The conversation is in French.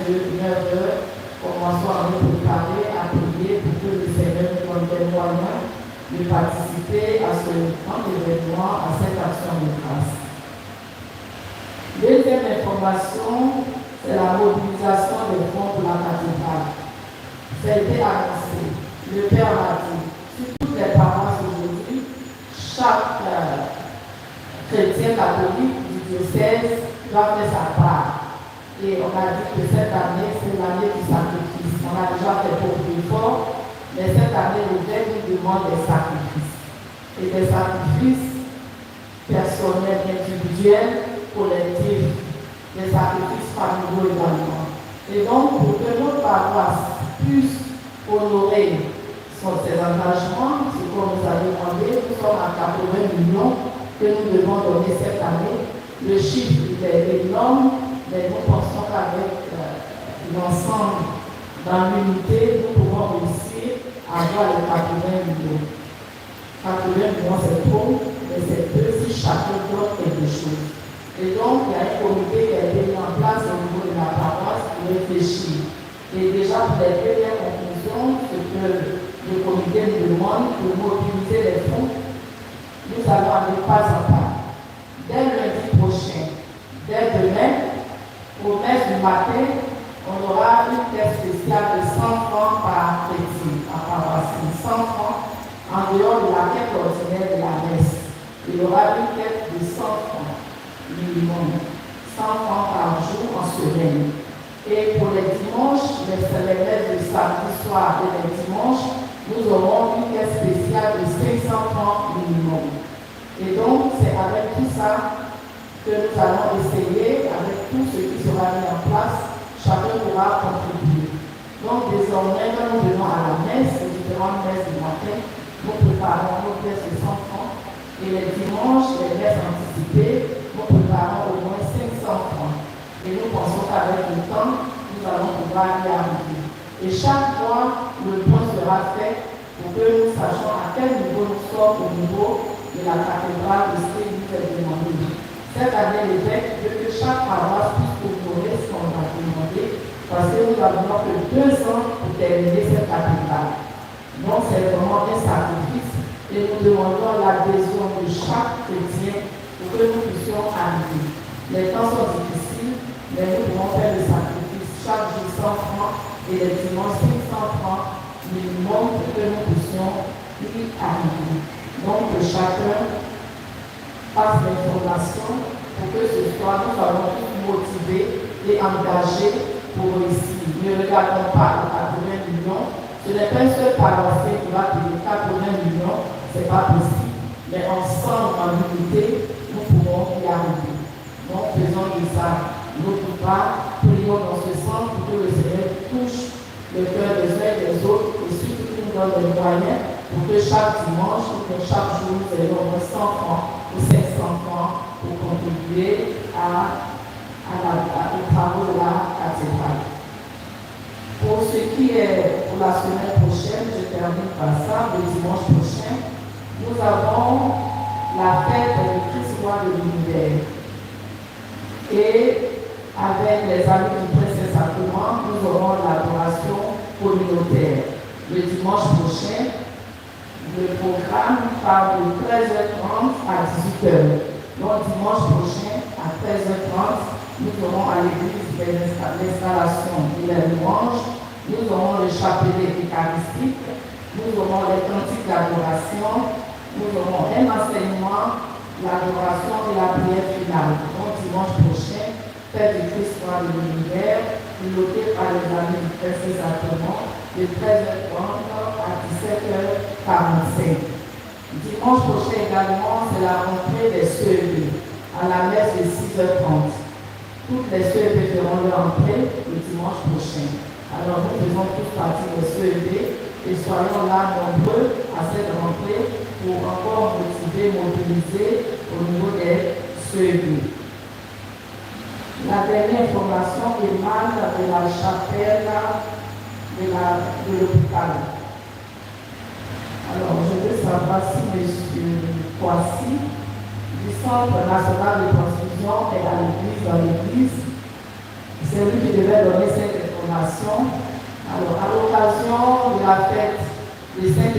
de 9h, commençons à nous préparer, à prier pour que le Seigneur nous donne des moyens de participer à ce grand événement, à cette action de grâce. Deuxième information, c'est la mobilisation des fonds pour la cathédrale. Ça a été annoncé. Le Père l'a dit. Sur toutes les paroisses aujourd'hui, chaque chrétien catholique du diocèse doit faire sa part. Et on a dit que cette année, c'est l'année du sacrifice. On a déjà fait beaucoup d'efforts, mais cette année, le Père nous demande des sacrifices. Et des sacrifices personnels, individuels, collectifs, des sacrifices familiaux également. Et donc, pour que notre paroisse puisse honorer ses engagements, ce qu'on nous a demandé, nous sommes à 80 millions que nous devons donner cette année. Le chiffre est énorme, mais nous pensons qu'avec l'ensemble, dans l'unité, nous pouvons réussir à avoir les 80 millions. 80 millions, c'est trop, mais c'est peu si chacun donne quelque chose. Et donc, il y a un comité qui a été mis en place au niveau de la paroisse pour réfléchir. Et déjà, pour les premières conclusions, ce que le comité nous demande de mobiliser les fonds, nous allons aller pas à pas. Dès lundi prochain, dès demain, au messe du matin, on aura une caisse spéciale de 100 francs par chrétien, par paroisse, 100 francs en dehors de la quête ordinaire de la messe. Il y aura une quête de 100 francs minimum, 100 francs par jour en semaine. Et pour les dimanches, les messes de samedi soir et les dimanches, nous aurons une caisse spéciale de 500 francs minimum. Et donc, c'est avec tout ça que nous allons essayer, avec tout ce qui sera mis en place, chacun pourra contribuer. Donc, désormais, quand nous venons à la messe, les différentes messes du matin, nous préparons nos pièces de 100 francs. Et les dimanches, les messes anticipées, nous préparons au moins 500 francs. Et nous pensons qu'avec le temps, nous allons pouvoir y arriver. Et chaque mois, le point sera fait pour que nous sachions à quel niveau nous sommes au niveau de la cathédrale de ce que nous avons demandé. Cette année, l'évêque veut que chaque paroisse puisse honorer ce qu'on a demandé, parce que nous n'avons que 2 ans pour terminer cette cathédrale. Donc, c'est vraiment un sacrifice et nous demandons l'adhésion de chaque chrétien pour que nous puissions arriver. Les temps sont difficiles, mais nous pouvons faire le sacrifice chaque jour 100 francs et les dimanches 500 francs minimum pour que nous puissions y arriver. Donc, que chacun passe l'information pour que ce soir nous soyons tous motivés et engagés pour réussir. Ne regardons pas les 80 millions. Ce n'est pas un seul paroissien qui va payer 80 millions, ce n'est pas possible. Mais ensemble, en unité, nous pouvons y arriver. Donc, faisons de ça notre part, prions dans ce sens pour que le Seigneur touche le cœur des uns et des autres et surtout qu'il nous donne des moyens pour que chaque dimanche ou que chaque jour, nous ayons 100 francs ou 500 francs pour contribuer aux travaux de la cathédrale. Pour ce qui est pour la semaine prochaine, je termine par ça, le dimanche prochain, nous avons la fête du Christ roi de l'univers. Et avec les amis du Prince Sacrement, nous aurons l'adoration communautaire. Le dimanche prochain, le programme part de 13h30 à 18h. Donc, dimanche prochain, à 13h30, nous aurons à l'église l'installation de la louange, nous aurons le chapelet eucharistique, nous aurons les cantiques d'adoration, nous aurons un enseignement, l'adoration et la prière finale. Donc, dimanche prochain, fête du Christ roi de l'univers, piloté par les amis du Prince Sacrement, de 13h30 à 17h45. Dimanche prochain également, c'est la rentrée des CEB à la messe de 6h30. Toutes les CEB feront leur entrée le dimanche prochain. Alors nous faisons tous partie des CEB et soyons là nombreux à cette rentrée pour encore motiver, mobiliser au niveau des CEB. La dernière information émane de la chapelle de l'hôpital. Alors, je veux savoir si M. Poissy, du Centre national de transfusion, est à l'église, dans l'église. C'est lui qui devait donner cette la fête des Saints et